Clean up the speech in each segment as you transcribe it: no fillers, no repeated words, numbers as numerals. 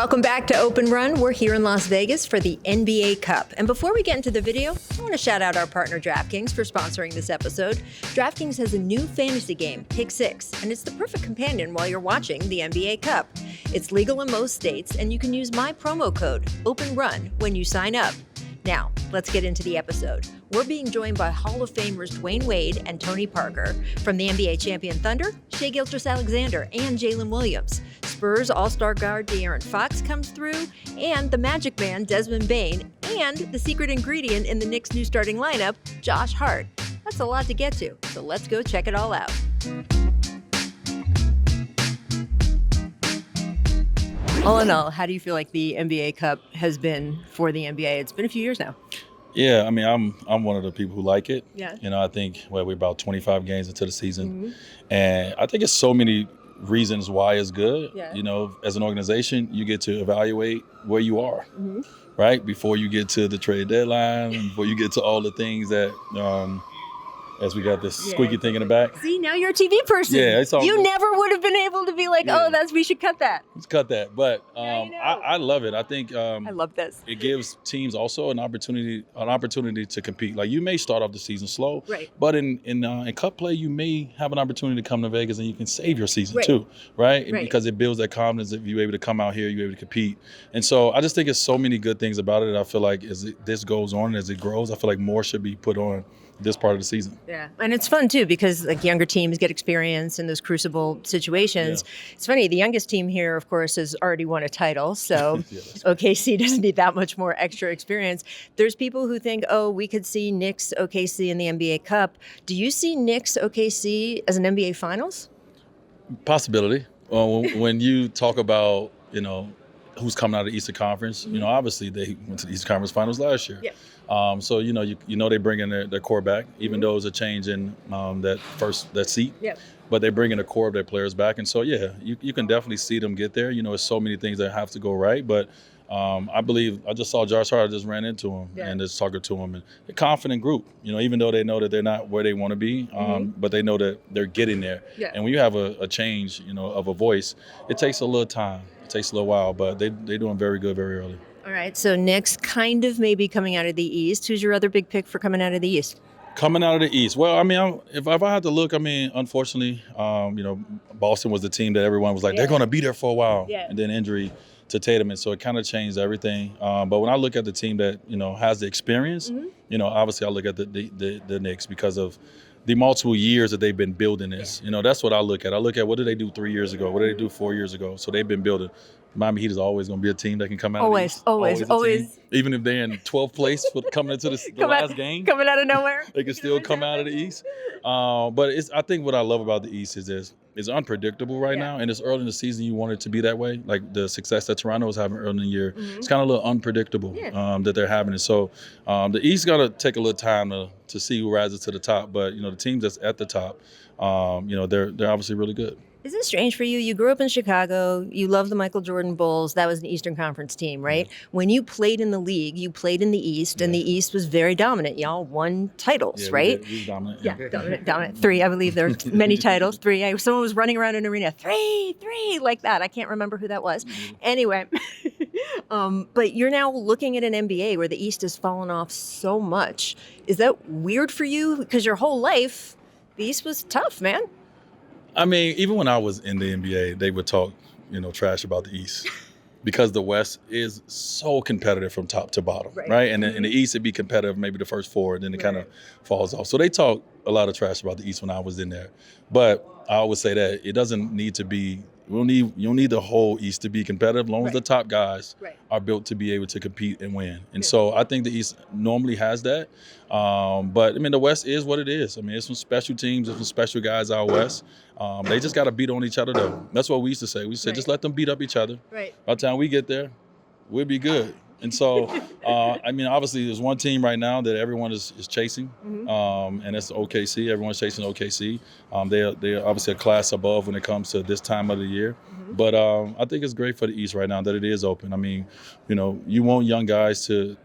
Welcome back to Open Run. We're here in Las Vegas for the NBA Cup. And before we get into the video, I want to shout out our partner DraftKings for sponsoring this episode. DraftKings has a new fantasy game, Pick 6, and it's the perfect companion while you're watching the NBA Cup. It's legal in most states, and you can use my promo code, OpenRun, when you sign up. Now, let's get into the episode. We're being joined by Hall of Famers Dwyane Wade and Tony Parker. From the NBA champion Thunder, Shai Gilgeous-Alexander, and Jalen Williams. Spurs All-Star guard De'Aaron Fox comes through, and the Magic Man Desmond Bane, and the secret ingredient in the Knicks' new starting lineup, Josh Hart. That's a lot to get to, so let's go check it all out. All in all, how do you feel like the NBA Cup has been for the NBA? It's been a few years now. Yeah, I mean, I'm one of the people who like it. Yeah. You know, I think we're about 25 games into the season, and I think it's so many reasons why it's good. Yeah. You know, as an organization, you get to evaluate where you are, right? Before you get to the trade deadline, and before you get to all the things that, as we got this squeaky thing in the back. See, now you're a TV person. Yeah, it's all you good. never would have been able to be like, we should cut that. Let's cut that. But Now you know. I love it. I think I love this. it gives teams also an opportunity to compete. Like, you may start off the season slow, Right. but in cup play, you may have an opportunity to come to Vegas and you can save your season Right. too, right? Right. Because it builds that confidence if you're able to come out here, you're able to compete. And so I just think there's so many good things about it. I feel like this goes on, as it grows, I feel like more should be put on this part of the season. Yeah, and it's fun too because like younger teams get experience in those crucible situations. Yeah. It's funny, the youngest team here, of course, has already won a title, so OKC doesn't need that much more extra experience. There's people who think, we could see Knicks OKC in the NBA Cup. Do you see Knicks OKC as an NBA Finals? Possibility. When you talk about, who's coming out of the Eastern Conference, obviously they went to the Eastern Conference Finals last year. Yeah. So they bring in their core back, even though it's a change in that seat. Yeah. But they bring in the core of their players back, and so you can definitely see them get there. There's so many things that have to go right, but I believe I just saw Josh Hart. I just ran into him and just talking to him, and a confident group. Even though they know that they're not where they want to be, but they know that they're getting there. Yeah. And when you have a change, of a voice, it takes a little time. It takes a little while, but they're doing very good very early. All right, so Knicks kind of maybe coming out of the East. Who's your other big pick for coming out of the East? Coming out of the East. Well, I mean, if I had to look, unfortunately, Boston was the team that everyone was like, they're going to be there for a while. Yeah. And then injury to Tatum, and so it kind of changed everything. But when I look at the team that, has the experience, obviously I look at the Knicks because of the multiple years that they've been building this. That's what I look at. I look at what did they do 3 years ago? What did they do 4 years ago? So they've been building. Miami Heat is always going to be a team that can come out of the East. Always. Even if they're in 12th place for coming into the last game. Coming out of nowhere. They can still come out of the East. But I think what I love about the East is it's unpredictable right now. And it's early in the season, you want it to be that way. Like the success that Toronto was having early in the year. It's kind of a little unpredictable that they're having it. So the East got to take a little time to see who rises to the top. But, the teams that's at the top, they're obviously really good. Isn't it strange for you? You grew up in Chicago. You love the Michael Jordan Bulls. That was an Eastern Conference team, right? When you played in the league, you played in the East, and the East was very dominant. Y'all won titles, right? We were dominant. Yeah, dominant. 3, I believe there were many titles. 3. Someone was running around an arena, 3, like that. I can't remember who that was. Anyway, but you're now looking at an NBA where the East has fallen off so much. Is that weird for you? Because your whole life, the East was tough, man. I mean, even when I was in the NBA, they would talk, trash about the East because the West is so competitive from top to bottom, right? And in the East, it'd be competitive maybe the first 4, and then it kind of falls off. So they talk a lot of trash about the East when I was in there. But I always say that it doesn't need to be you don't need the whole East to be competitive, as long as the top guys are built to be able to compete and win. And so I think the East normally has that. But, I mean, the West is what it is. I mean, it's some special teams, there's some special guys out West. They just got to beat on each other, though. That's what we used to say. We said, just let them beat up each other. Right. By the time we get there, we'll be good. And so, I mean, obviously, there's one team right now that everyone is chasing, and it's OKC. Everyone's chasing OKC. They're obviously a class above when it comes to this time of the year. But I think it's great for the East right now that it is open. I mean, you want young guys to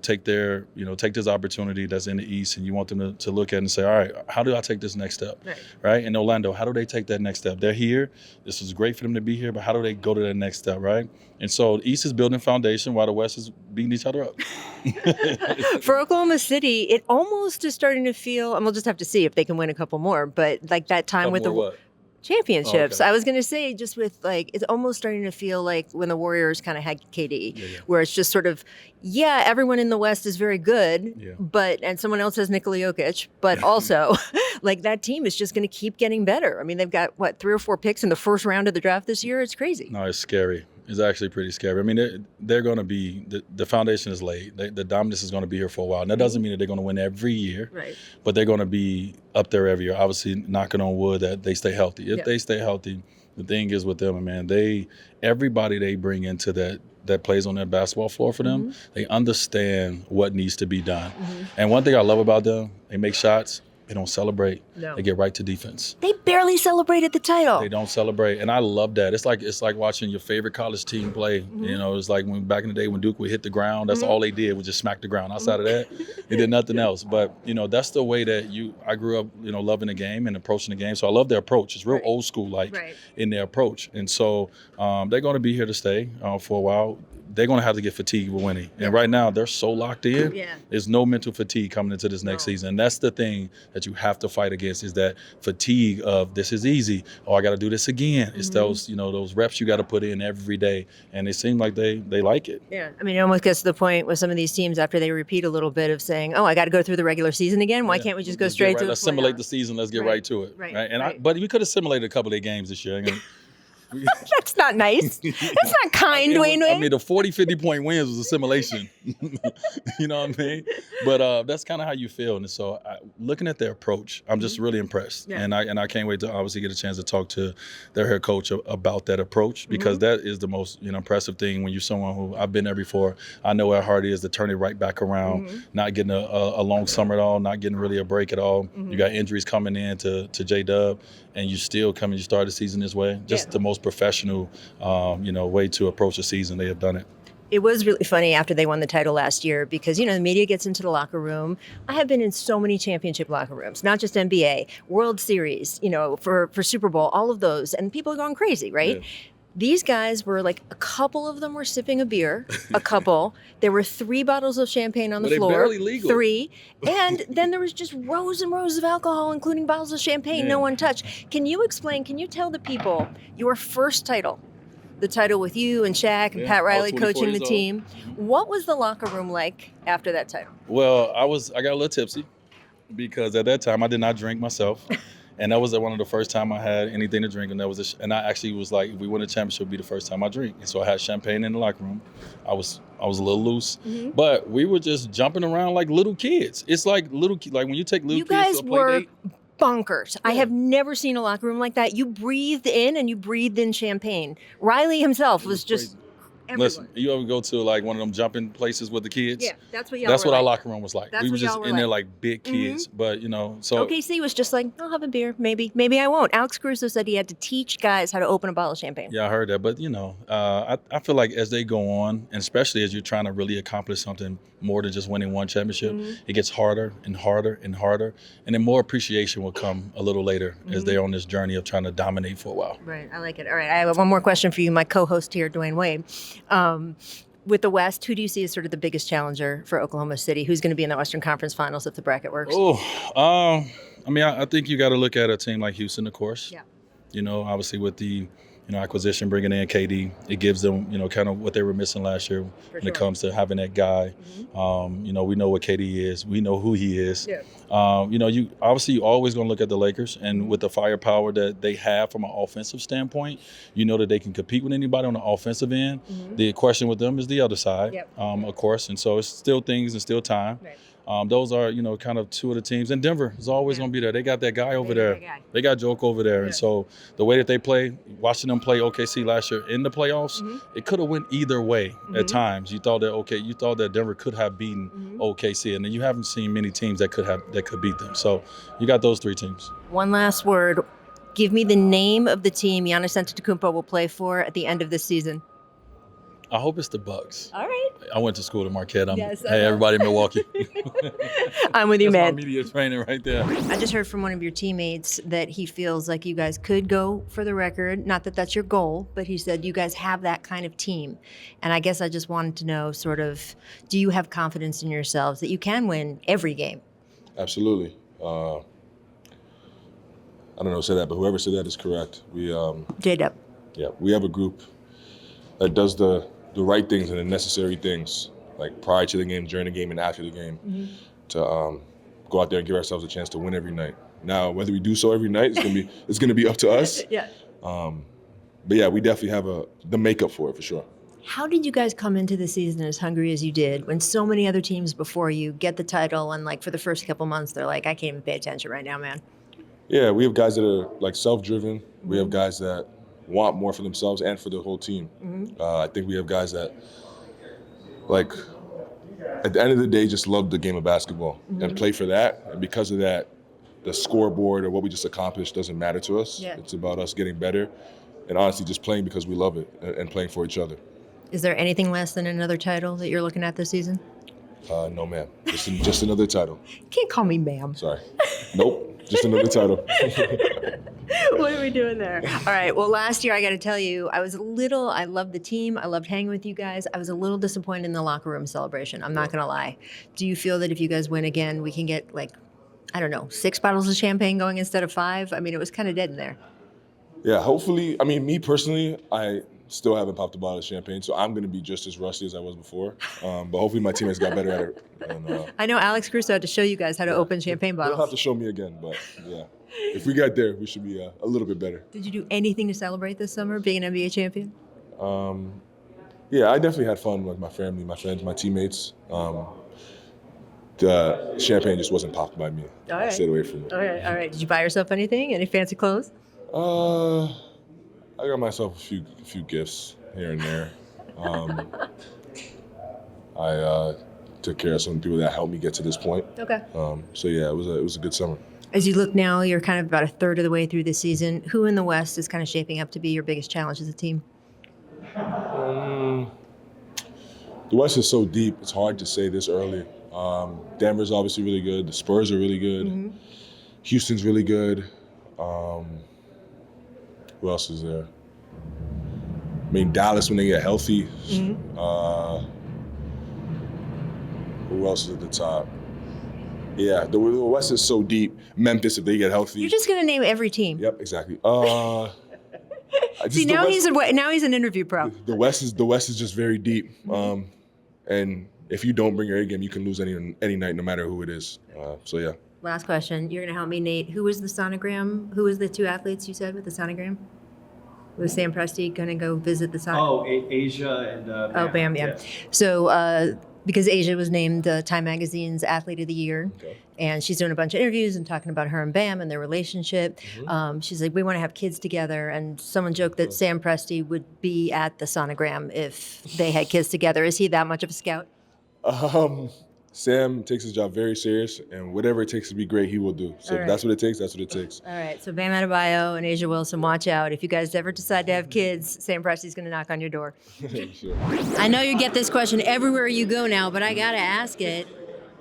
take take this opportunity that's in the East, and you want them to look at it and say, all right, how do I take this next step? Right? In Orlando, how do they take that next step? They're here. This is great for them to be here, but how do they go to that next step, right? And so the East is building foundation while the West is beating each other up. For Oklahoma City, it almost is starting to feel, and we'll just have to see if they can win a couple more, but like that time with the championships. Oh, okay. I was going to say, just with it's almost starting to feel like when the Warriors kind of had KD, where it's just sort of, everyone in the West is very good, and someone else has Nikola Jokic, but also like that team is just going to keep getting better. I mean, they've got 3 or 4 picks in the first round of the draft this year. It's crazy. No, it's scary. It's actually pretty scary. I mean, they're going to be the foundation is laid. The dominance is going to be here for a while. And that doesn't mean that they're going to win every year, but they're going to be up there every year. Obviously, knocking on wood that they stay healthy. If they stay healthy, the thing is with them, man, everybody they bring into that plays on that basketball floor for them, they understand what needs to be done. And one thing I love about them, they make shots. They don't celebrate. No. They get right to defense. They barely celebrated the title. They don't celebrate, and I love that. It's like watching your favorite college team play. It's like when back in the day when Duke would hit the ground. That's all they did was just smack the ground. Outside of that, they did nothing else. But that's the way that I grew up. Loving the game and approaching the game. So I love their approach. It's real old school in their approach. And so they're going to be here to stay for a while. They're going to have to get fatigued with winning. And right now, they're so locked in. There's no mental fatigue coming into this next season. And that's the thing that you have to fight against is that fatigue of this is easy. Oh, I got to do this again. It's those reps you got to put in every day. And it seems like they like it. Yeah. I mean, it almost gets to the point with some of these teams after they repeat a little bit of saying, oh, I got to go through the regular season again. Why can't we just go straight to the Let's simulate the season. Let's get right to it. But we could have simulated a couple of their games this year. That's not nice. That's not kind, Dwyane Wade. I mean, the 40, 50-point wins was a simulation. You know what I mean? But that's kind of how you feel. And so looking at their approach, I'm just really impressed. And I can't wait to obviously get a chance to talk to their head coach about that approach because that is the most impressive thing when you're someone who I've been there before. I know how hard it is to turn it right back around, not getting a long summer at all, not getting really a break at all. You got injuries coming in to J-Dub, and you still you start the season this way. Just the most professional, way to approach a season. They have done it. It was really funny after they won the title last year because, the media gets into the locker room. I have been in so many championship locker rooms, not just NBA, World Series, for Super Bowl, all of those. And people are going crazy, right? Yeah. These guys were like, a couple of them were sipping a beer, a couple. There were 3 bottles of champagne on the floor. Barely legal. 3. And then there was just rows and rows of alcohol, including bottles of champagne no one touched. Can you tell the people your first title, the title with you and Shaq and Pat Riley coaching the team. What was the locker room like after that title? Well, I got a little tipsy because at that time I did not drink myself. And that was one of the first time I had anything to drink, and and I actually was like, if we win a championship, it'll be the first time I drink. And so I had champagne in the locker room. I was a little loose, but we were just jumping around like little kids. It's like like when you take little kids to a play date. You guys were bonkers. I have never seen a locker room like that. You breathed in and you breathed in champagne. Riley himself was just everywhere. Listen, you ever go to like one of them jumping places with the kids? Yeah, that's what our locker room was like. We were just in there like big kids, but so OKC was just like, I'll have a beer, maybe I won't. Alex Caruso said he had to teach guys how to open a bottle of champagne. Yeah, I heard that, but I feel like as they go on, and especially as you're trying to really accomplish something more than just winning one championship, it gets harder and harder and harder, and then more appreciation will come a little later as they're on this journey of trying to dominate for a while. Right, I like it. All right, I have one more question for you, my co-host here, Dwyane Wade. With the West, who do you see as sort of the biggest challenger for Oklahoma City? Who's going to be in the Western Conference Finals if the bracket works? I think you got to look at a team like Houston, of course. Yeah. Obviously with the acquisition, bringing in KD, it gives them, kind of what they were missing last year when it comes to having that guy. We know what KD is. We know who he is. Yeah. You always going to look at the Lakers, and with the firepower that they have from an offensive standpoint, that they can compete with anybody on the offensive end. The question with them is the other side, of course. And so it's still things and still time. Right. Those are, kind of two of the teams. And Denver is always going to be there. They got that guy over there. They got Joke over there. Yeah. And so the way that they play, watching them play OKC last year in the playoffs, it could have went either way at times. You thought that Denver could have beaten OKC, and then you haven't seen many teams that could beat them. So you got those three teams. One last word. Give me the name of the team Giannis Antetokounmpo will play for at the end of this season. I hope it's the Bucks. All right. I went to school in Marquette. Hey, everybody in Milwaukee. I'm with you, man. That's my media training right there. I just heard from one of your teammates that he feels like you guys could go for the record. Not that that's your goal, but he said you guys have that kind of team. And I guess I just wanted to know sort of, do you have confidence in yourselves that you can win every game? Absolutely. I don't know who said that, but whoever said that is correct. J-Dub. Yeah, we have a group that does the right things and the necessary things, like prior to the game, during the game, and after the game, to go out there and give ourselves a chance to win every night. Now, whether we do so every night, it's gonna be up to us. Yeah. But yeah, we definitely have the makeup for it, for sure. How did you guys come into the season as hungry as you did when so many other teams before you get the title and like for the first couple months they're like, I can't even pay attention right now, man? Yeah, we have guys that are like self-driven. We have guys that want more for themselves and for the whole team. I think we have guys that, like, at the end of the day, just love the game of basketball and play for that. And because of that, the scoreboard or what we just accomplished doesn't matter to us. Yeah. It's about us getting better and honestly just playing because we love it and playing for each other. Is there anything less than another title that you're looking at this season? No, ma'am. Just another title. You can't call me ma'am. Sorry. Nope. Just another title. What are we doing there? All right. Well, last year, I got to tell you, I loved the team. I loved hanging with you guys. I was a little disappointed in the locker room celebration. I'm not going to lie. Do you feel that if you guys win again, we can get 6 bottles of champagne going instead of 5? I mean, it was kind of dead in there. Yeah, hopefully. I mean, me personally, I still haven't popped a bottle of champagne, so I'm going to be just as rusty as I was before. But hopefully my teammates got better at it. And, I know Alex Crusoe had to show you guys how to open champagne bottles. They'll have to show me again, but yeah. If we got there, we should be a little bit better. Did you do anything to celebrate this summer, being an NBA champion? Yeah, I definitely had fun with my family, my friends, my teammates. The champagne just wasn't popped by me. All right. I stayed away from it. All right. Did you buy yourself anything? Any fancy clothes? I got myself a few gifts here and there. I took care of some people that helped me get to this point. Okay. So yeah, it was a good summer. As you look now, you're kind of about a third of the way through the season. Who in the West is kind of shaping up to be your biggest challenge as a team? The West is so deep, it's hard to say this early. Denver's obviously really good. The Spurs are really good. Houston's really good. Who else is there? I mean, Dallas when they get healthy. Who else is at the top? Yeah, the West is so deep. Memphis, if they get healthy. You're just going to name every team. Yep, exactly. See, now he's an interview pro. The West is just very deep. And if you don't bring your A game, you can lose any night, no matter who it is. So yeah. Last question. You're going to help me, Nate. Who was the sonogram? Who was the 2 athletes you said with the sonogram? Was Sam Presti going to go visit the sonogram? Oh, Asia and Bam. Bam, yeah. So because Asia was named Time Magazine's Athlete of the Year, and she's doing a bunch of interviews and talking about her and Bam and their relationship. She's like, we want to have kids together, and someone joked that Sam Presti would be at the sonogram if they had kids together. Is he that much of a scout? Sam takes his job very serious, and whatever it takes to be great, he will do. So if that's what it takes, that's what it takes. All right. So Bam Adebayo and Asia Wilson, watch out. If you guys ever decide to have kids, Sam Presti's going to knock on your door. Sure. I know you get this question everywhere you go now, but I got to ask it.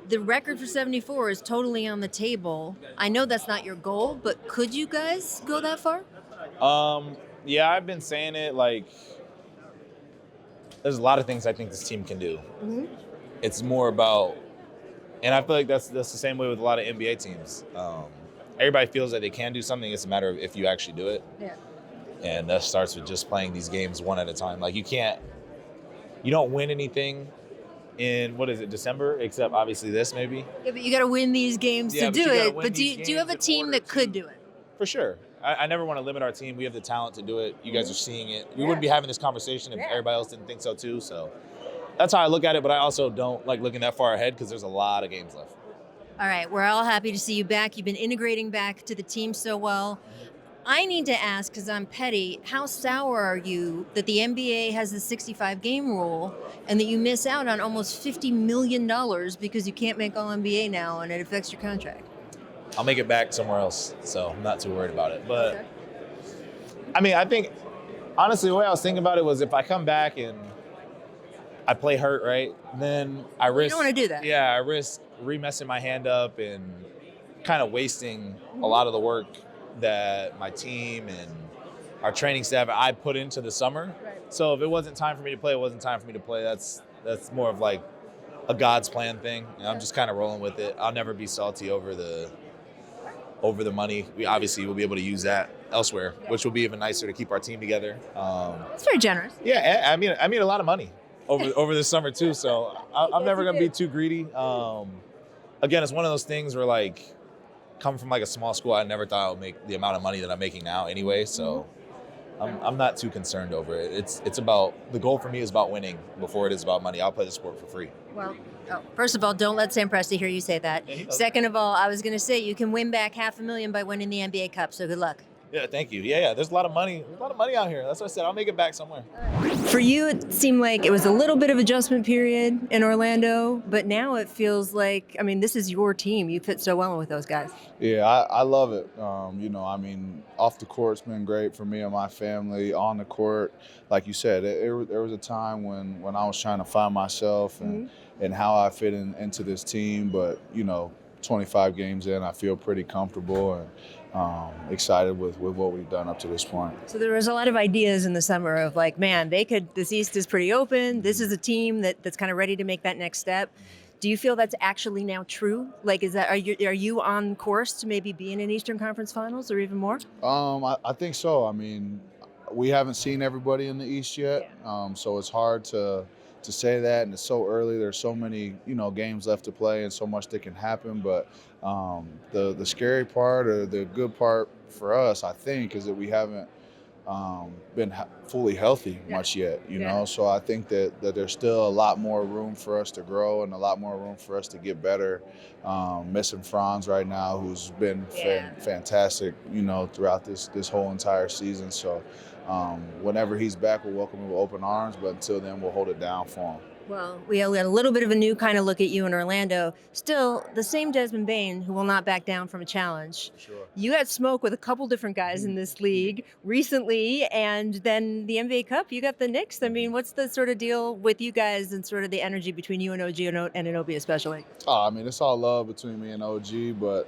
The record for 74 is totally on the table. I know that's not your goal, but could you guys go that far? Yeah, I've been saying it. Like, there's a lot of things I think this team can do. It's more about, and I feel like that's the same way with a lot of NBA teams. Everybody feels that they can do something. It's a matter of if you actually do it. Yeah. And that starts with just playing these games one at a time. Like you don't win anything in, December, except obviously this maybe. Yeah, but you got to win these games to do it. But do you have a team that could do it? For sure. I never want to limit our team. We have the talent to do it. You guys are seeing it. We wouldn't be having this conversation if everybody else didn't think so too. So that's how I look at it. But I also don't like looking that far ahead because there's a lot of games left. All right, we're all happy to see you back. You've been integrating back to the team so well. I need to ask, because I'm petty, how sour are you that the NBA has the 65-game rule and that you miss out on almost $50 million because you can't make All-NBA now and it affects your contract? I'll make it back somewhere else, so I'm not too worried about it. But, okay. I mean, I think, honestly, the way I was thinking about it was if I come back and I play hurt, right, then I risk... You don't want to do that. Yeah, I risk re-messing my hand up and kind of wasting a lot of the work that my team and our training staff I put into the summer. Right. So if it wasn't time for me to play, it wasn't time for me to play. That's more of like a God's plan thing. And I'm just kind of rolling with it. I'll never be salty over the money. We obviously will be able to use that elsewhere, which will be even nicer to keep our team together. It's very generous. Yeah, I mean a lot of money over this summer too. So I'm never gonna be too greedy. Again, it's one of those things where like, coming from like a small school, I never thought I would make the amount of money that I'm making now anyway. So I'm not too concerned over it. It's about, the goal for me is about winning before it is about money. I'll play the sport for free. Well, first of all, don't let Sam Presti hear you say that. Second of all, I was going to say you can win back $500,000 by winning the NBA Cup. So good luck. Yeah, thank you. Yeah, there's a lot of money. There's a lot of money out here. That's what I said. I'll make it back somewhere. For you, it seemed like it was a little bit of adjustment period in Orlando, but now it feels like, I mean, this is your team. You fit so well with those guys. Yeah, I love it. Off the court's been great for me and my family. On the court, like you said, there was a time when I was trying to find myself and how I fit into this team. But, 25 games in, I feel pretty comfortable and excited with what we've done up to this point. So there was a lot of ideas in the summer of like, man, this East is pretty open. This is a team that's kind of ready to make that next step. Do you feel that's actually now true? Like, are you on course to maybe be in an Eastern Conference Finals or even more? I think so. I mean, we haven't seen everybody in the East yet, so it's hard to say that, and it's so early. There's so many, games left to play and so much that can happen. But the scary part or the good part for us, I think, is that we haven't been fully healthy much yet, you know? So I think that there's still a lot more room for us to grow and a lot more room for us to get better. Missing Franz right now, who's been fantastic, throughout this whole entire season. So whenever he's back, we'll welcome him with open arms, but until then, we'll hold it down for him. Well, we had a little bit of a new kind of look at you in Orlando. Still, the same Desmond Bane who will not back down from a challenge. Sure. You had smoke with a couple different guys in this league recently, and then the NBA Cup, you got the Knicks. I mean, what's the sort of deal with you guys and sort of the energy between you and OG and Anobi especially? I mean, it's all love between me and OG, but...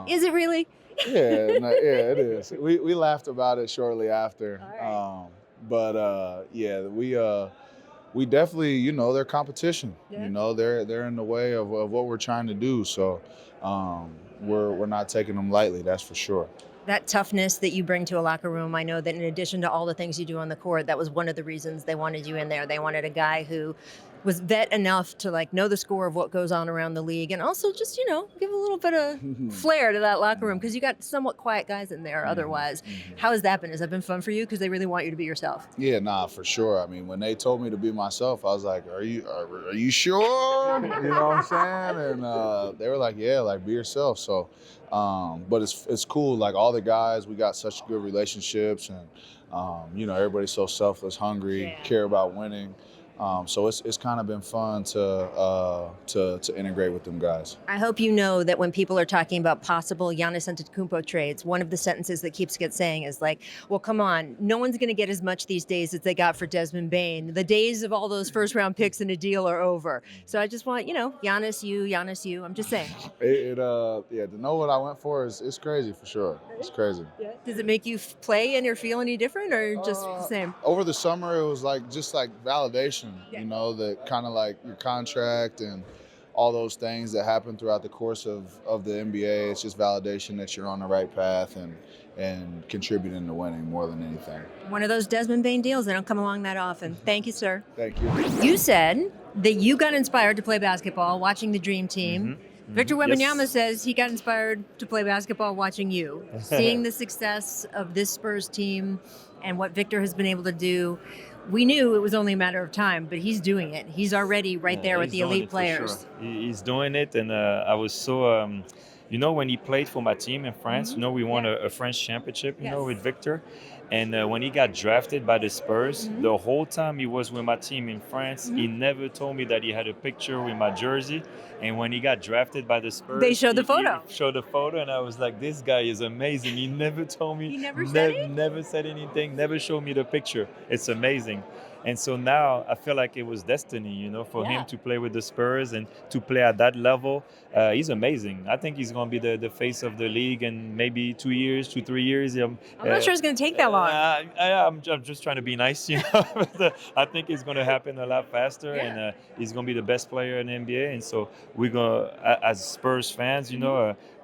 Is it really? Yeah, it is. We laughed about it shortly after. All right. We definitely, they're competition. Yeah. They're in the way of what we're trying to do. So we're not taking them lightly, that's for sure. That toughness that you bring to a locker room, I know that in addition to all the things you do on the court, that was one of the reasons they wanted you in there. They wanted a guy who was vet enough to know the score of what goes on around the league and also just, give a little bit of flair to that locker room because you got somewhat quiet guys in there otherwise. How has that been? Has that been fun for you? Because they really want you to be yourself. Yeah, for sure. I mean, when they told me to be myself, I was like, are you sure? You know what I'm saying? And they were like, yeah, be yourself. So, but it's cool. All the guys, we got such good relationships and, everybody's so selfless, hungry, care about winning. So it's kind of been fun to integrate with them guys. I hope you know that when people are talking about possible Giannis Antetokounmpo trades, one of the sentences that keeps saying is well, come on, no one's going to get as much these days as they got for Desmond Bane. The days of all those first-round picks in a deal are over. So I just want, Giannis, you. I'm just saying. To know what I went for is crazy for sure. It's crazy. Yeah. Does it make you play and or feel any different or just the same? Over the summer, it was just validation. That kind of your contract and all those things that happen throughout the course of the NBA. It's just validation that you're on the right path and contributing to winning more than anything. One of those Desmond Bane deals. They don't come along that often. Thank you, sir. Thank you. You said that you got inspired to play basketball watching the Dream Team. Victor Wembanyama says he got inspired to play basketball watching you. Seeing the success of this Spurs team and what Victor has been able to do, we knew it was only a matter of time, but he's doing it. He's already right there with the elite players. Sure. He's doing it, and I was so, when he played for my team in France, we won a French championship, with Victor. And when he got drafted by the Spurs, the whole time he was with my team in France, he never told me that he had a picture with my jersey. And when he got drafted by the Spurs, they showed the photo. He showed the photo, and I was like, this guy is amazing. He never told me. He never said anything, never showed me the picture. It's amazing. And so now I feel like it was destiny, for him to play with the Spurs and to play at that level. He's amazing. I think he's going to be the face of the league in maybe 2 years, 3 years. I'm not sure it's going to take that long. I'm just trying to be nice, But, I think it's going to happen a lot faster, and he's going to be the best player in the NBA. And so we're going to, as Spurs fans,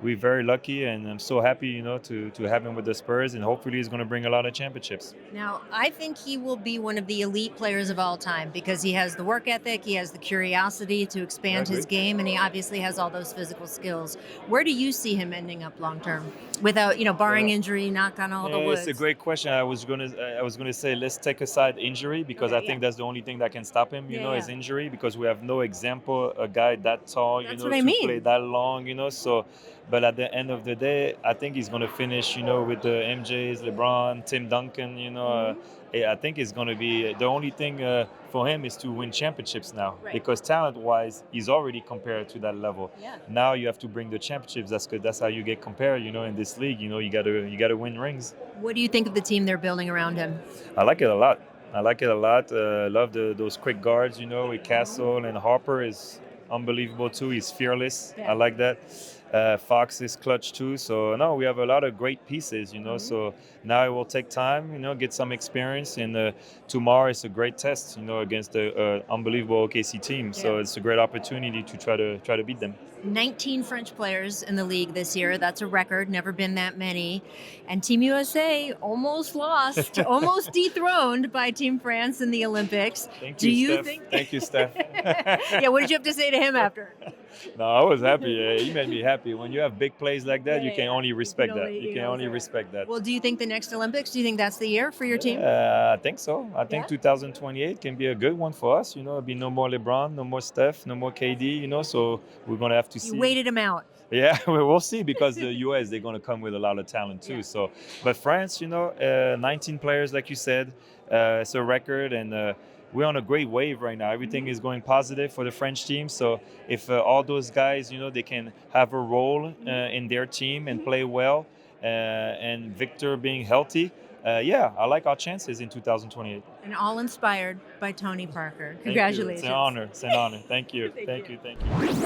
we're very lucky, and I'm so happy, to have him with the Spurs, and hopefully he's going to bring a lot of championships. Now, I think he will be one of the elite players of all time because he has the work ethic, he has the curiosity to expand his game, and he obviously has all those physical skills. Where do you see him ending up long term, without barring injury, knock on all the wood? It's a great question. I was gonna say let's take aside injury because I think that's the only thing that can stop him. Is injury, because we have no example a guy that tall, to play that long, So, but at the end of the day, I think he's gonna finish, with the MJs, LeBron, Tim Duncan, I think it's going to be the only thing for him is to win championships now, because talent-wise, he's already compared to that level. Yeah. Now you have to bring the championships. That's good. That's how you get compared. In this league, you gotta win rings. What do you think of the team they're building around him? I like it a lot. Love those quick guards. With Castle and Harper is unbelievable too. He's fearless. I like that. Fox is clutch too. So no, we have a lot of great pieces, So now it will take time, get some experience. And tomorrow is a great test, against the unbelievable OKC team. So it's a great opportunity to try to beat them. 19 French players in the league this year. That's a record. Never been that many. And Team USA almost lost, almost dethroned by Team France in the Olympics. Thank you, Steph. Thank you, Steph. Yeah, what did you have to say to him after? No, I was happy. He made me happy. When you have big plays like that, you can only respect that. You can only respect that. Well, do you think the next Olympics, do you think that's the year for your team? I think so. I think 2028 can be a good one for us. It'll be no more LeBron, no more Steph, no more KD, so we're going to have to see. You waited him out. Yeah, we'll see, because the US, they're going to come with a lot of talent too. So, but France, 19 players, like you said, it's a record, and we're on a great wave right now. Everything is going positive for the French team. So if all those guys, they can have a role in their team and play well, and Victor being healthy, I like our chances in 2028. And all inspired by Tony Parker. Congratulations. It's an honor. It's an honor. Thank you. Thank you.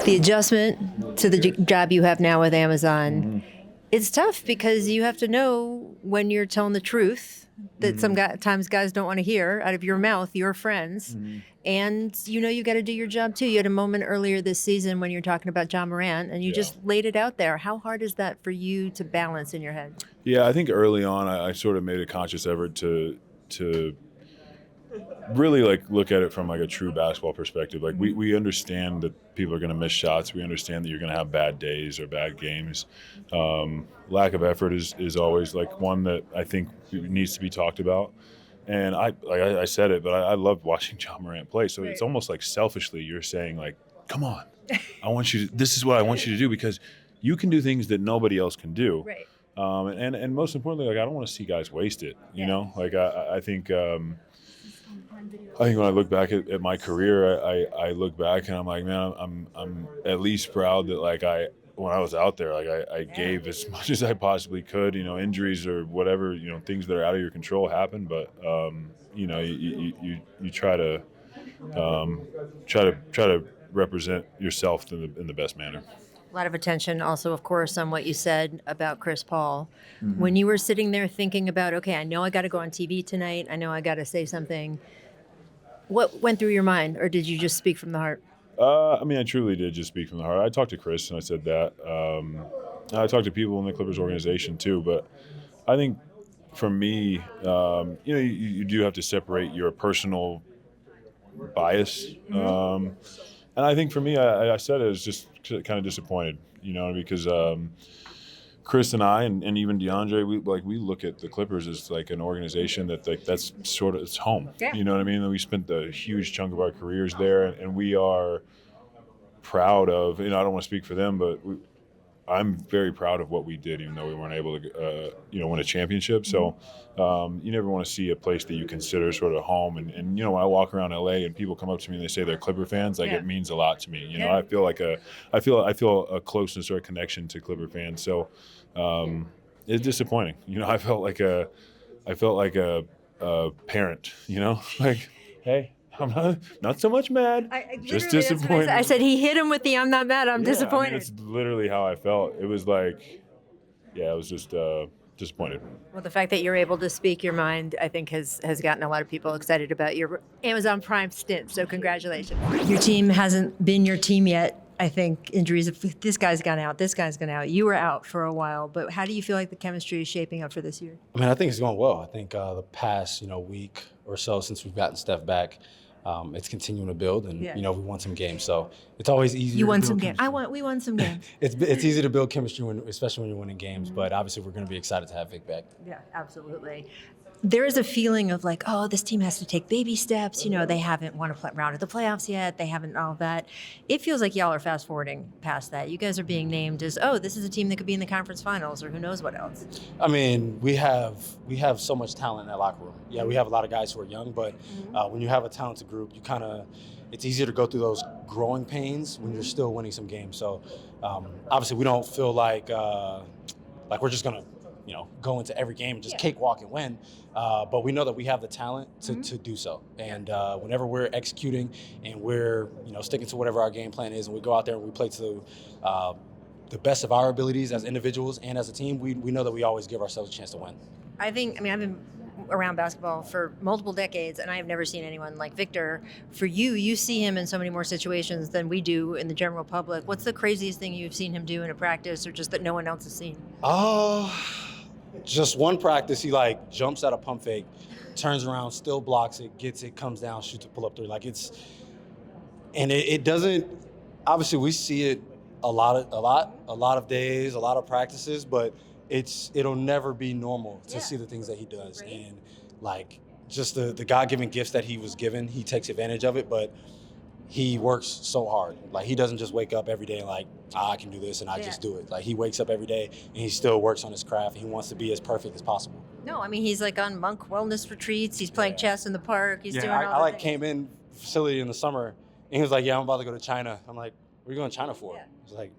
The adjustment to the job you have now with Amazon, it's tough because you have to know when you're telling the truth that sometimes guys don't want to hear out of your mouth, your friends. And you got to do your job too. You had a moment earlier this season when you're talking about John Morant, and you just laid it out there. How hard is that for you to balance in your head? Yeah, I think early on I sort of made a conscious effort to really look at it from a true basketball perspective. We understand that people are going to miss shots. We understand that you're going to have bad days or bad games. Lack of effort is always one that I think needs to be talked about. And I said it, but I love watching John Morant play. So it's almost selfishly you're saying come on, this is what I want you to do, because you can do things that nobody else can do. Right. And most importantly, I don't want to see guys waste it. I think when I look back at my career, I look back and I'm like, man, I'm at least proud that when I was out there, I gave as much as I possibly could. Injuries or whatever, things that are out of your control happen, but you try to represent yourself in the best manner. A lot of attention also, of course, on what you said about Chris Paul. When you were sitting there thinking about, okay, I know I got to go on TV tonight. I know I got to say something. What went through your mind, or did you just speak from the heart? I truly did just speak from the heart. I talked to Chris and I said that. I talked to people in the Clippers organization too, but I think for me, you do have to separate your personal bias. And I think for me, I said it was just kind of disappointed, because Chris and I, and even DeAndre, we look at the Clippers as like an organization that's sort of it's home. Yeah. You know what I mean? We spent a huge chunk of our careers there, and we are proud of. I don't want to speak for them, but I'm very proud of what we did, even though we weren't able to, win a championship. So you never want to see a place that you consider sort of home. And when I walk around LA and people come up to me and they say they're Clipper fans, it means a lot to me. I feel like I feel a closeness or a connection to Clipper fans. So it's disappointing. I felt like a parent. Like, hey. I'm not so much mad, just disappointed. I said he hit him with the "I'm not mad, I'm disappointed." It's literally how I felt. It was like, it was just disappointed. Well, the fact that you're able to speak your mind, I think, has gotten a lot of people excited about your Amazon Prime stint. So congratulations. Your team hasn't been your team yet. I think injuries, this guy's gone out, this guy's gone out. You were out for a while, but how do you feel like the chemistry is shaping up for this year? I mean, I think it's going well. I think the past, week or so since we've gotten Steph back, it's continuing to build, and we won some games, so it's always easier. You won some games. We won some games. It's easy to build chemistry, especially when you're winning games. But obviously, we're going to be excited to have Vic back. Yeah, absolutely. There is a feeling of like, oh, this team has to take baby steps. They haven't won a round of the playoffs yet. They haven't all that. It feels like y'all are fast forwarding past that. You guys are being named as, oh, this is a team that could be in the conference finals or who knows what else. I mean, we have so much talent in that locker room. Yeah, we have a lot of guys who are young, but when you have a talented group, it's easier to go through those growing pains when you're still winning some games. So obviously, we don't feel like we're just gonna go into every game and just cakewalk and win. But we know that we have the talent to do so. And whenever we're executing and we're, sticking to whatever our game plan is, and we go out there and we play to the best of our abilities as individuals and as a team, we know that we always give ourselves a chance to win. I've been around basketball for multiple decades, and I have never seen anyone like Victor. For you see him in so many more situations than we do in the general public. What's the craziest thing you've seen him do in a practice, or just that no one else has seen? Just one practice, he jumps at a pump fake, turns around, still blocks it, gets it, comes down, shoots a pull-up three. It doesn't. Obviously, we see it a lot of days, a lot of practices, but it'll never be normal to see the things that he does. Right. And just the God-given gifts that he was given, he takes advantage of it, but he works so hard. He doesn't just wake up every day and I can do this and I just do it. He wakes up every day and he still works on his craft. He wants to be as perfect as possible. No, he's on monk wellness retreats. He's playing chess in the park. He's doing all I came in facility in the summer and he was like, I'm about to go to China. I'm like, what are you going to China for? Yeah. He's like,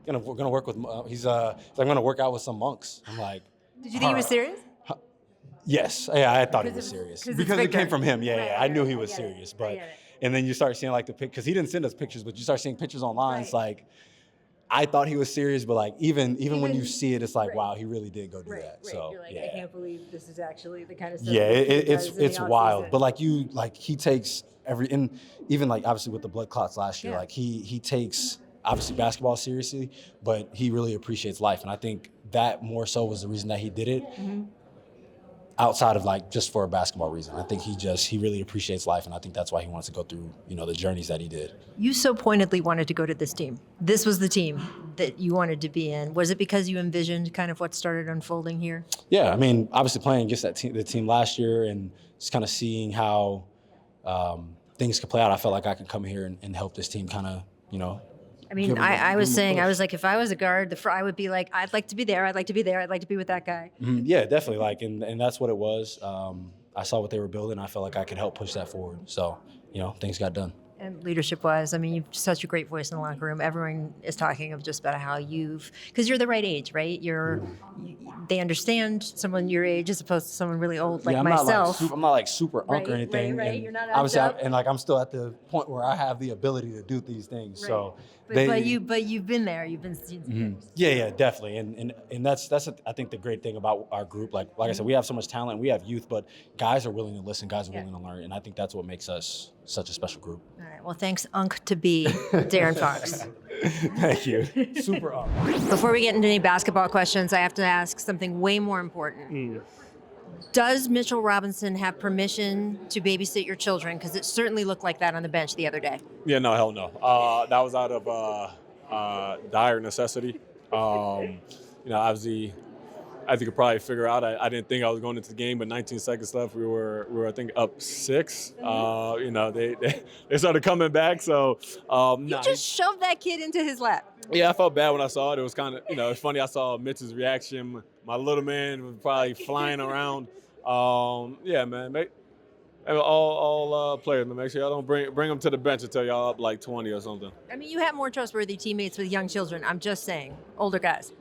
we're gonna work with. He's I'm gonna work out with some monks. I'm like, did you think he was serious? Yes, I thought he was serious because it came from him. Yeah, I knew he was serious, but and then you start seeing the pic because he didn't send us pictures, but you start seeing pictures online. Right. It's I thought he was serious, but even when you see it, it's wow, he really did go do that. Right. So you're I can't believe this is actually the kind of stuff. Yeah, it's wild. But he takes even obviously with the blood clots last year, he takes obviously basketball seriously, but he really appreciates life. And I think that more so was the reason that he did it outside of just for a basketball reason. I think he really appreciates life. And I think that's why he wants to go through, the journeys that he did. You so pointedly wanted to go to this team. This was the team that you wanted to be in. Was it because you envisioned kind of what started unfolding here? Yeah. Obviously playing against the team last year and just kind of seeing how things could play out, I felt like I could come here and help this team kind of, I was saying, if I was a guard, I would be I'd like to be there. I'd like to be there. I'd like to be with that guy. Mm-hmm. Yeah, definitely. And that's what it was. I saw what they were building. I felt like I could help push that forward. So, things got done. And leadership-wise, you've such a great voice in the locker room. Everyone is talking of just about how because you're the right age, right? They understand someone your age as opposed to someone really old like myself. I'm not super unk or anything. Right. You're not obviously, I'm still at the point where I have the ability to do these things. Right. So, but you've been there. You've been. Mm-hmm. Yeah, definitely. And that's I think the great thing about our group. Like I said, we have so much talent. We have youth, but guys are willing to listen. Guys are willing to learn, and I think that's what makes us such a special group. All right. Well, thanks, Unk to be Darren Fox. Thank you. Super Unk. Before we get into any basketball questions, I have to ask something way more important. Does Mitchell Robinson have permission to babysit your children? Because it certainly looked like that on the bench the other day. Yeah, no, hell no. That was out of dire necessity. obviously, as you could probably figure out, I didn't think I was going into the game, but 19 seconds left, we were I think up 6. They started coming back, so you just shoved that kid into his lap. Yeah, I felt bad when I saw it. It was kind of, it's funny. I saw Mitch's reaction. My little man was probably flying around. Yeah, man. All players, make sure y'all don't bring them to the bench until y'all up like 20 or something. I mean, you have more trustworthy teammates with young children. I'm just saying, older guys.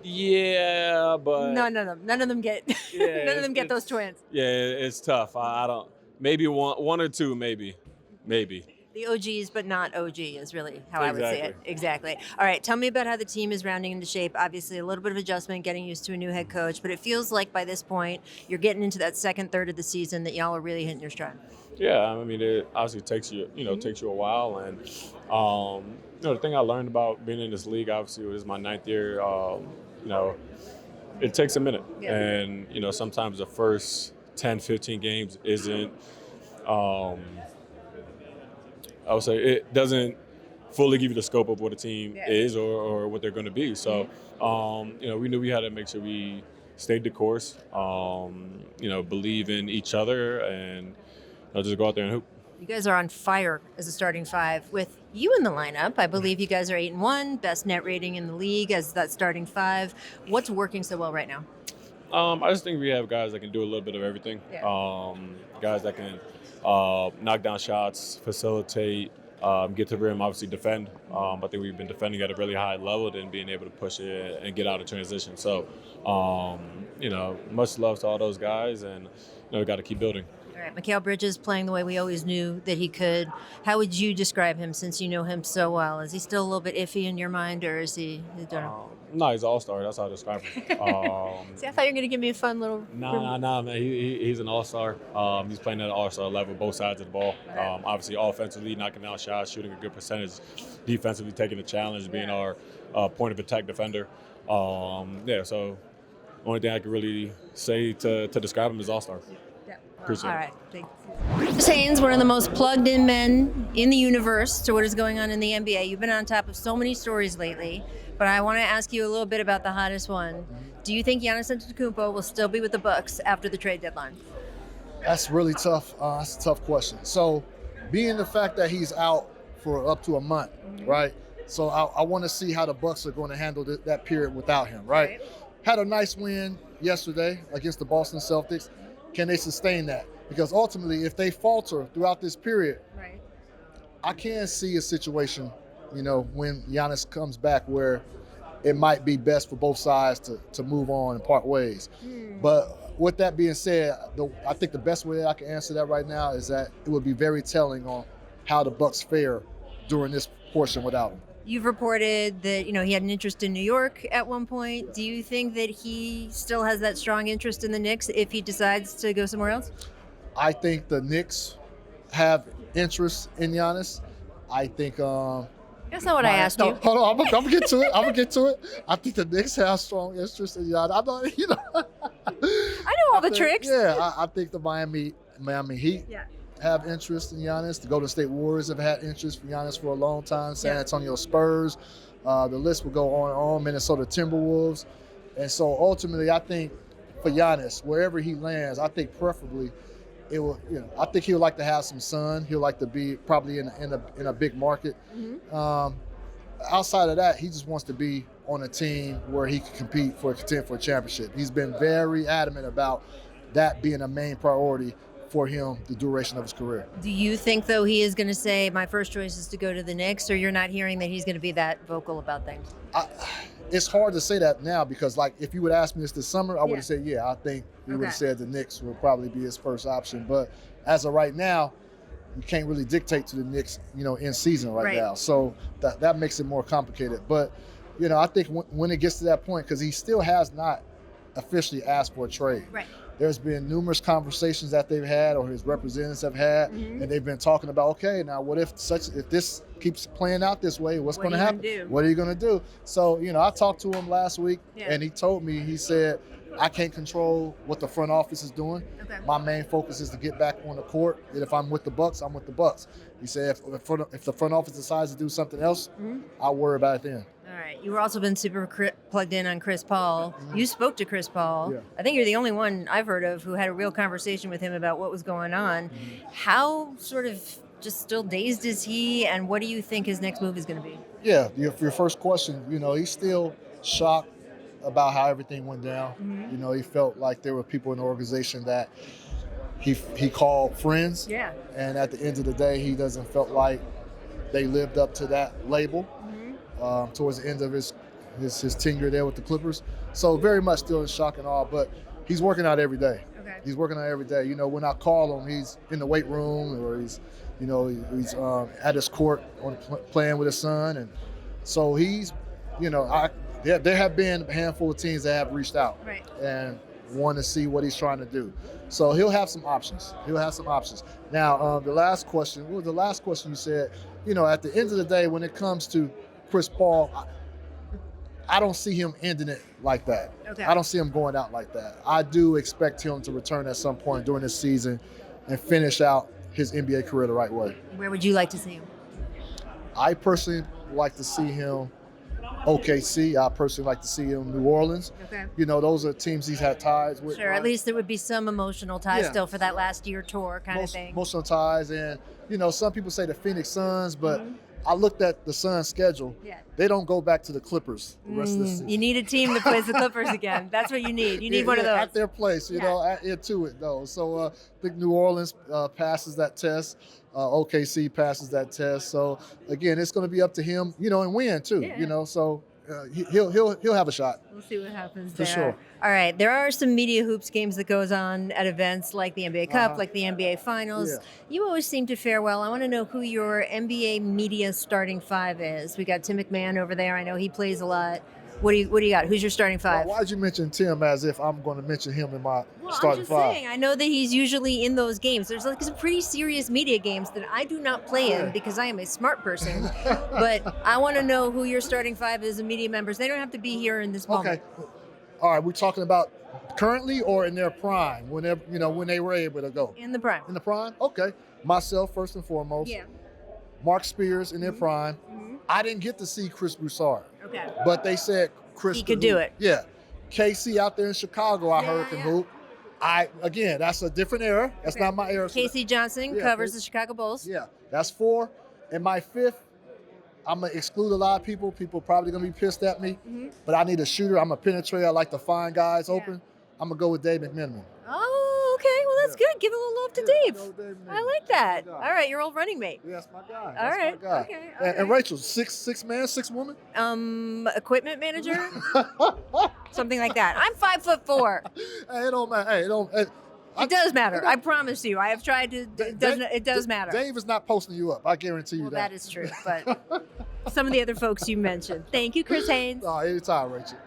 Yeah, but none of them get none of them get those twins. Yeah, it's tough. I don't. Maybe one or two, maybe. The OGs, but not OG is really how I would say it. Exactly. All right, tell me about how the team is rounding into shape. Obviously, a little bit of adjustment, getting used to a new head coach, but it feels like by this point, you're getting into that second third of the season that y'all are really hitting your stride. Yeah, I mean, it obviously takes you a while, and the thing I learned about being in this league, obviously, it was my 9th year. It takes a minute, and sometimes the first 10, 15 games isn't. I would say it doesn't fully give you the scope of what a team is or what they're going to be. So, we knew we had to make sure we stayed the course, believe in each other, and just go out there and hoop. You guys are on fire as a starting 5 with you in the lineup. I believe you guys are 8-1, best net rating in the league as that starting 5. What's working so well right now? I just think we have guys that can do a little bit of everything. Guys that can knock down shots, facilitate, get to the rim, obviously defend. I think we've been defending at a really high level and being able to push it and get out of transition. So, much love to all those guys, and we got to keep building. All right, Mikal Bridges playing the way we always knew that he could. How would you describe him since you know him so well? Is he still a little bit iffy in your mind, or is he? No, he's an all-star. That's how I describe him. See, I thought you were going to give me a fun little... No, man. He's an all-star. He's playing at an all-star level, both sides of the ball. Obviously, offensively, knocking down shots, shooting a good percentage. Defensively, taking the challenge, being our point of attack defender. So the only thing I can really say to describe him is all-star. Appreciate it. All right. Thanks. Haynes, one of the most plugged-in men in the universe to what is going on in the NBA. You've been on top of so many stories lately, but I want to ask you a little bit about the hottest one. Do you think Giannis Antetokounmpo will still be with the Bucks after the trade deadline? That's really tough. That's a tough question. So, being the fact that he's out for up to a month, right? So I want to see how the Bucks are going to handle that period without him, right? Had a nice win yesterday against the Boston Celtics. Can they sustain that? Because ultimately, if they falter throughout this period, I can see a situation, when Giannis comes back where it might be best for both sides to move on and part ways. But with that being said, I think the best way that I can answer that right now is that it would be very telling on how the Bucks fare during this portion without him. You've reported that, he had an interest in New York at one point. Do you think that he still has that strong interest in the Knicks if he decides to go somewhere else? I think the Knicks have interest in Giannis. I think... That's not what I asked you. Hold on, I'm gonna get to it. I think the Knicks have strong interest in Giannis. I know all the tricks. Yeah, I think the Miami Heat have interest in Giannis. The Golden State Warriors have had interest in Giannis for a long time. San Antonio Spurs. The list will go on and on. Minnesota Timberwolves. And so ultimately, I think for Giannis, wherever he lands, I think preferably it will. I think he would like to have some sun. He'll like to be probably in a big market. Outside of that, he just wants to be on a team where he can contend for a championship. He's been very adamant about that being a main priority for him the duration of his career. Do you think, though, he is going to say, my first choice is to go to the Knicks, or you're not hearing that he's going to be that vocal about things? It's hard to say that now because, if you would ask me this summer, I would have said, I think he would have said the Knicks would probably be his first option. But as of right now, you can't really dictate to the Knicks, in season right now. So that makes it more complicated. But, I think when it gets to that point, because he still has not officially asked for a trade. Right. There's been numerous conversations that they've had or his representatives have had, and they've been talking about, okay, now what if this keeps playing out this way, what's going to happen? What are you going to do? So, I talked to him last week, and he told me, he said, I can't control what the front office is doing. Okay. My main focus is to get back on the court, and if I'm with the Bucks, I'm with the Bucks. He said, if the front office decides to do something else, I'll worry about it then. All right. Right. You were also been super plugged in on Chris Paul. You spoke to Chris Paul. Yeah. I think you're the only one I've heard of who had a real conversation with him about what was going on. How sort of just still dazed is he, and what do you think his next move is going to be? Yeah, your first question, he's still shocked about how everything went down. He felt like there were people in the organization that he called friends. Yeah. And at the end of the day, he doesn't felt like they lived up to that label towards the end of his tenure there with the Clippers. So very much still in shock and awe, but he's working out every day. Okay. He's working out every day. When I call him, he's in the weight room or he's at his court playing with his son. And so he's, there have been a handful of teams that have reached out and want to see what he's trying to do. So he'll have some options. Now, the last question, what was the last question you said? At the end of the day, when it comes to Chris Paul, I don't see him ending it like that. Okay. I don't see him going out like that. I do expect him to return at some point during this season and finish out his NBA career the right way. Where would you like to see him? I personally like to see him OKC. I personally like to see him New Orleans. Okay. Those are teams he's had ties with. Sure, at least there would be some emotional ties still for that last year tour kind of thing. Emotional ties. And, some people say the Phoenix Suns, but I looked at the Suns' schedule. Yeah. They don't go back to the Clippers the rest of the season. You need a team that plays the Clippers again. That's what you need. You need one of those. At their place, into it, though. So I think New Orleans passes that test. OKC passes that test. So, again, it's going to be up to him, and win, too. Yeah. So he'll have a shot. We'll see what happens For there. sure. All right. There are some media hoops games that goes on at events like the NBA Cup, like the NBA Finals. Yeah. You always seem to fare well. I want to know who your NBA media starting five is. We got Tim McMahon over there. I know he plays a lot. What do you got? Who's your starting five? Why did you mention Tim as if I'm going to mention him in my starting I'm just five? saying, I know that he's usually in those games. There's like some pretty serious media games that I do not play in because I am a smart person. But I want to know who your starting five is of media members. They don't have to be here in this moment. Okay. All right, we're talking about currently or in their prime, whenever when they were able to go. In the prime. In the prime? Okay. Myself first and foremost. Yeah. Mark Spears in their prime. I didn't get to see Chris Broussard. Okay. But they said Chris He could do it. Yeah. KC out there in Chicago, I heard can hoop. Again, that's a different era. That's not my era. Casey Johnson covers the Chicago Bulls. Yeah, that's four. And my fifth, I'm going to exclude a lot of people. People probably going to be pissed at me. But I need a shooter. I'm a penetrator. I like to find guys open. I'm going to go with Dave McMenamin. Oh, okay. Well, that's good. Give a little love to Dave. I like that. All right, your old running mate. Yeah, that's my guy. All right. Okay. All And Rachel, six man, six woman? Equipment manager? Something like that. I'm 5'4". Hey, it don't matter. Hey, it don't. It does matter. I promise you. I have tried to. It does matter. Dave is not posting you up. I guarantee you Well, that. that is true. But some of the other folks you mentioned. Thank you, Chris Haynes. Anytime, Rachel.